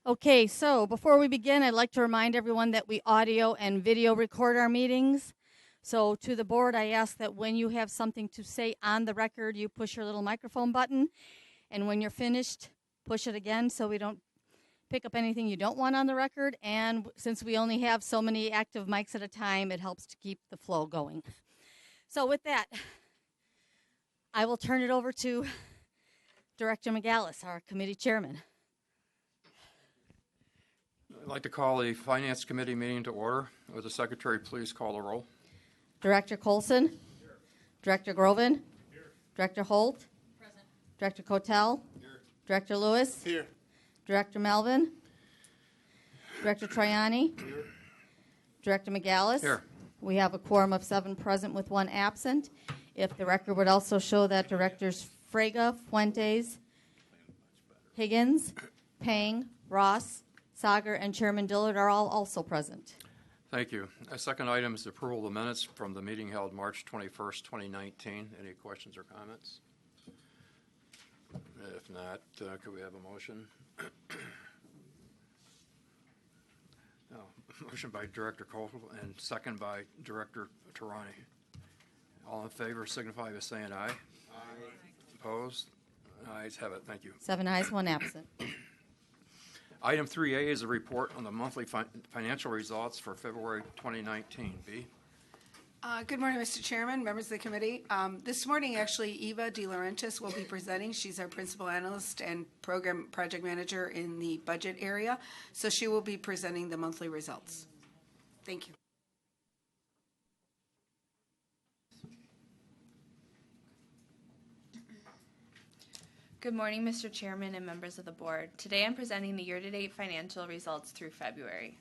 Okay, so before we begin, I'd like to remind everyone that we audio and video record our meetings. So to the board, I ask that when you have something to say on the record, you push your little microphone button. And when you're finished, push it again so we don't pick up anything you don't want on the record. And since we only have so many active mics at a time, it helps to keep the flow going. So with that, I will turn it over to Director McGallis, our committee chairman. I'd like to call the Finance Committee meeting to order. Would the Secretary please call the roll? Director Colson? Here. Director Groven? Here. Director Holt? Present. Director Kotel? Here. Director Lewis? Here. Director Melvin? Director Troiani? Here. Director McGallis? Here. We have a quorum of 7 present with 1 absent. If the record would also show that Directors Frega, Fuentes, Higgins, Pang, Ross, Sager, and Chairman Dillard are all also present. Thank you. A second item is the approval of the minutes from the meeting held March 21st, 2019. Any questions or comments? If not, could we have a motion? No. Motion by Director Cole and second by Director Tarani. All in favor signify by saying aye. Aye. Opposed? Ayes have it. Thank you. 7 ayes, 1 absent. Item 3A is a report on the monthly financial results for February 2019. B. Good morning, Mr. Chairman, members of the committee. This morning, actually, Eva De Laurentiis will be presenting. She's our principal analyst and program project manager in the budget area. So she will be presenting the monthly results. Thank you. Good morning, Mr. Chairman and members of the board. Today I'm presenting the year-to-date financial results through February.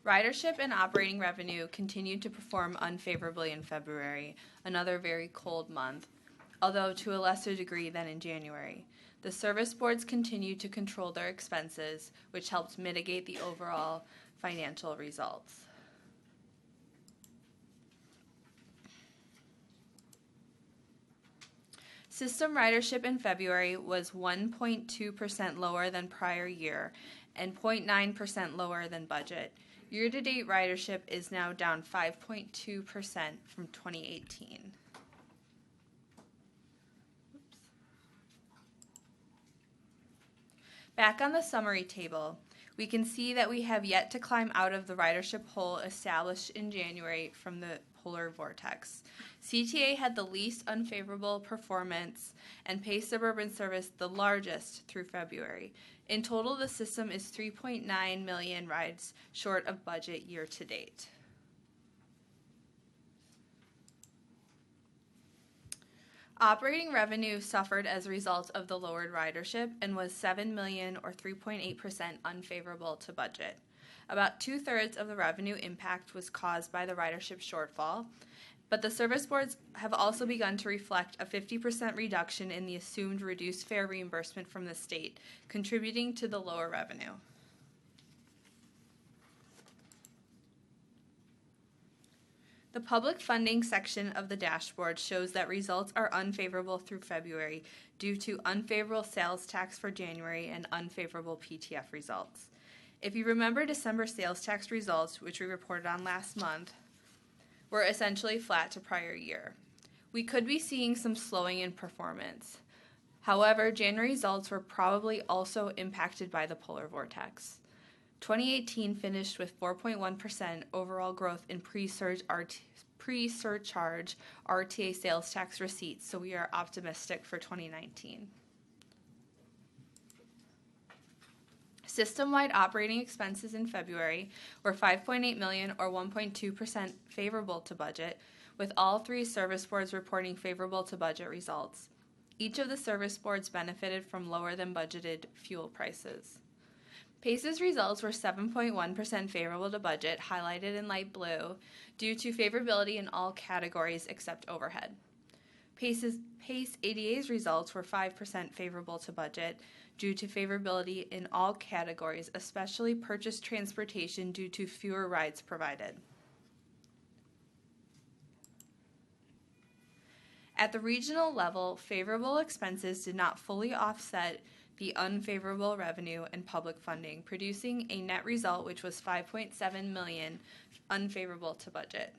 Ridership and operating revenue continued to perform unfavorably in February, another very cold month, although to a lesser degree than in January. The service boards continued to control their expenses, which helped mitigate the overall financial results. System ridership in February was 1.2% lower than prior year and 0.9% lower than budget. Year-to-date ridership is now down 5.2% from 2018. Back on the summary table, we can see that we have yet to climb out of the ridership hole established in January from the polar vortex. CTA had the least unfavorable performance and Pace Suburban Service the largest through February. In total, the system is 3.9 million rides short of budget year to date. Operating revenue suffered as a result of the lowered ridership and was $7 million or 3.8% unfavorable to budget. About 2/3 of the revenue impact was caused by the ridership shortfall, but the service boards have also begun to reflect a 50% reduction in the assumed reduced fare reimbursement from the state, contributing to the lower revenue. The public funding section of the dashboard shows that results are unfavorable through February due to unfavorable sales tax for January and unfavorable PTF results. If you remember, December sales tax results, which we reported on last month, were essentially flat to prior year. We could be seeing some slowing in performance. However, January results were probably also impacted by the polar vortex. 2018 finished with 4.1% overall growth in pre-surcharge RTA sales tax receipts, so we are optimistic for 2019. System-wide operating expenses in February were $5.8 million or 1.2% favorable to budget, with all 3 service boards reporting favorable to budget results. Each of the service boards benefited from lower than budgeted fuel prices. PACE's results were 7.1% favorable to budget, highlighted in light blue, due to favorability in all categories except overhead. PACE ADA's results were 5% favorable to budget, due to favorability in all categories, especially purchased transportation due to fewer rides provided. At the regional level, favorable expenses did not fully offset the unfavorable revenue and public funding, producing a net result which was $5.7 million unfavorable to budget.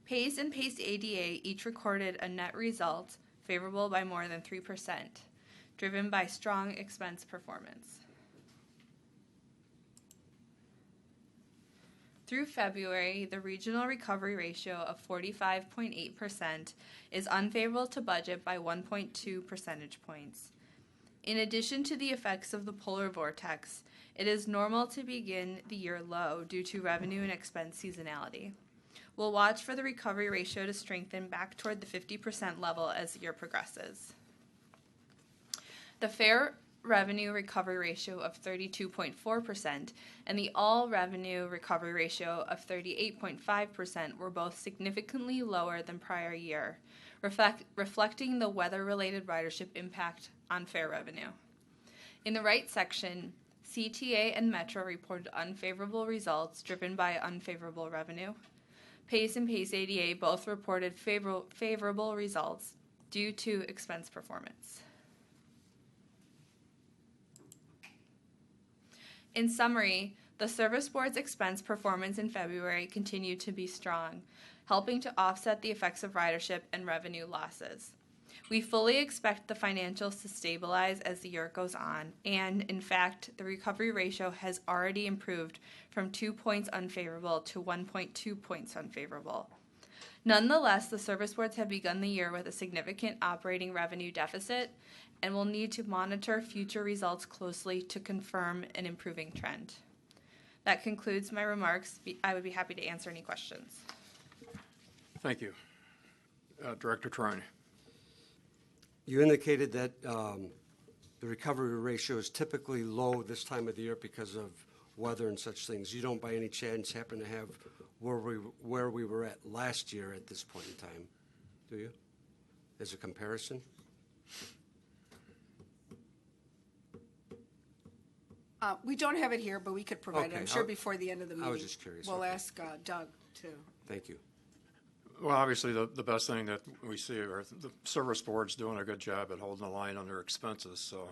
PACE and PACE ADA each recorded a net result favorable by more than 3%, driven by strong expense performance. Through February, the regional recovery ratio of 45.8% is unfavorable to budget by 1.2 percentage points. In addition to the effects of the polar vortex, it is normal to begin the year low due to revenue and expense seasonality. We'll watch for the recovery ratio to strengthen back toward the 50% level as the year progresses. The fair revenue recovery ratio of 32.4% and the all revenue recovery ratio of 38.5% were both significantly lower than prior year, reflecting the weather-related ridership impact on fare revenue. In the right section, CTA and Metro reported unfavorable results driven by unfavorable revenue. PACE and PACE ADA both reported favorable results due to expense performance. In summary, the Service Board's expense performance in February continued to be strong, helping to offset the effects of ridership and revenue losses. We fully expect the financials to stabilize as the year goes on, and in fact, the recovery ratio has already improved from 2 points unfavorable to 1.2 points unfavorable. Nonetheless, the service boards have begun the year with a significant operating revenue deficit and will need to monitor future results closely to confirm an improving trend. That concludes my remarks. I would be happy to answer any questions. Thank you. Director Trine. You indicated that the recovery ratio is typically low this time of the year because of weather and such things. You don't by any chance happen to have where we were at last year at this point in time, do you? As a comparison? We don't have it here, but we could provide it, I'm sure, before the end of the meeting. I was just curious. We'll ask Doug, too. Thank you. Well, obviously, the best thing that we see are the service boards doing a good job at holding the line on their expenses. So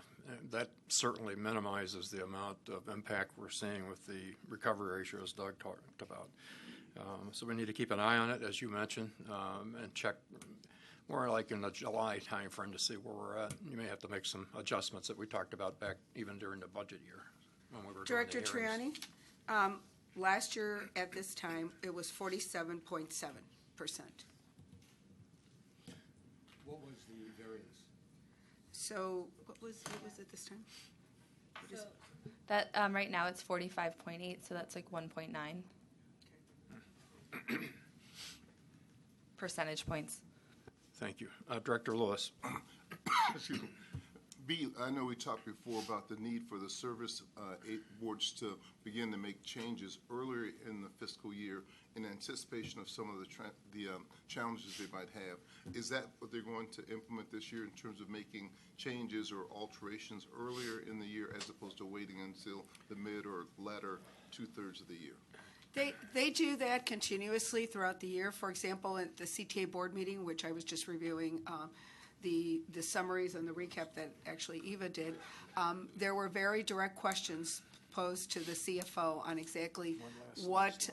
that certainly minimizes the amount of impact we're seeing with the recovery ratios Doug talked about. So we need to keep an eye on it, as you mentioned, and check more like in the July timeframe to see where we're at. You may have to make some adjustments that we talked about back even during the budget year when we were Director doing the hearings. Triani, last year at this time, it was 47.7%. What was the variance? So what was it this time? So that right now it's 45.8, so that's like 1.9 percentage points. Thank you. Director Lewis. Excuse me. B, I know we talked before about the need for the service boards to begin to make changes earlier in the fiscal year in anticipation of some of the challenges they might have. Is that what they're going to implement this year in terms of making changes or alterations earlier in the year as opposed to waiting until the mid or latter two-thirds of the year? They do that continuously throughout the year. For example, at the CTA board meeting, which I was just reviewing the summaries and the recap that actually Eva did, there were very direct questions posed to the CFO on exactly what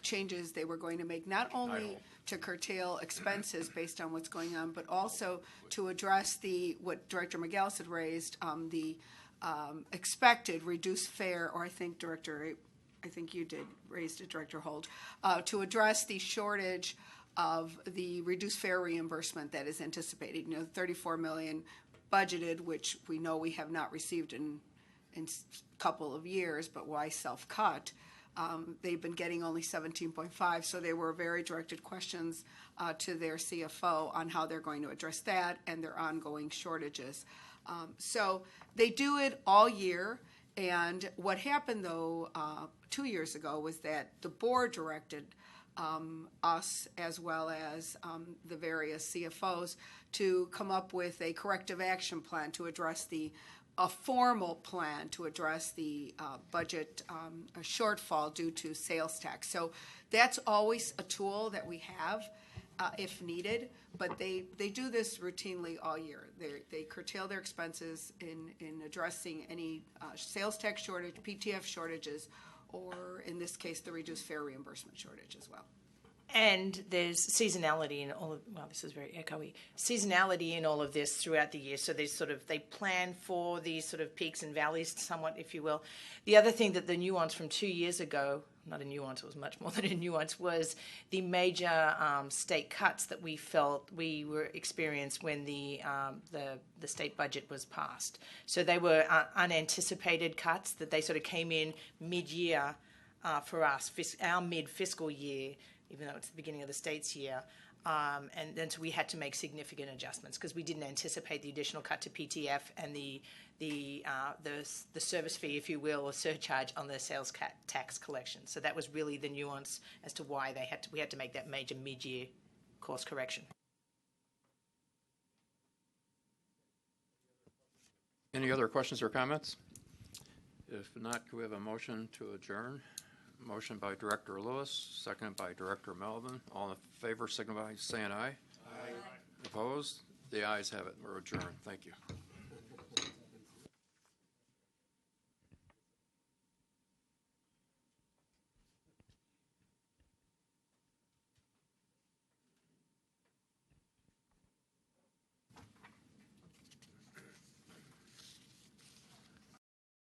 changes they were going to make, not only to curtail expenses based on what's going on, but also to address what Director McGallis had raised, the expected reduced fare, or I think you did raise it, Director Holt, to address the shortage of the reduced fare reimbursement that is anticipated. You know, $34 million budgeted, which we know we have not received in a couple of years, but why self-cut? They've been getting only 17.5, so they were very directed questions to their CFO on how they're going to address that and their ongoing shortages. So they do it all year. And what happened, though, 2 years ago was that the board directed us, as well as the various CFOs, to come up with a corrective action plan to address a formal plan to address the budget shortfall due to sales tax. So that's always a tool that we have. if needed, but they do this routinely all year. They curtail their expenses in addressing any sales tax shortage, PTF shortages, or in this case, the reduced fare reimbursement shortage as well. And there's seasonality in all of, well, this is very echoey, seasonality in all of this throughout the year. So they plan for these sort of peaks and valleys somewhat, if you will. The other thing that the nuance from 2 years ago, not a nuance, it was much more than a nuance, was the major state cuts that we felt we were experienced when the state budget was passed. So they were unanticipated cuts that they sort of came in mid-year for us, our mid-fiscal year, even though it's the beginning of the state's year. And then so we had to make significant adjustments because we didn't anticipate the additional cut to PTF and the service fee, if you will, or surcharge on the sales tax collection. So that was really the nuance as to why we had to make that major mid-year course correction. Any other questions or comments? If not, could we have a motion to adjourn? Motion by Director Lewis, seconded by Director Melvin. All in favor, signify by saying aye. Aye. Opposed? The ayes have it. We're adjourned. Thank you.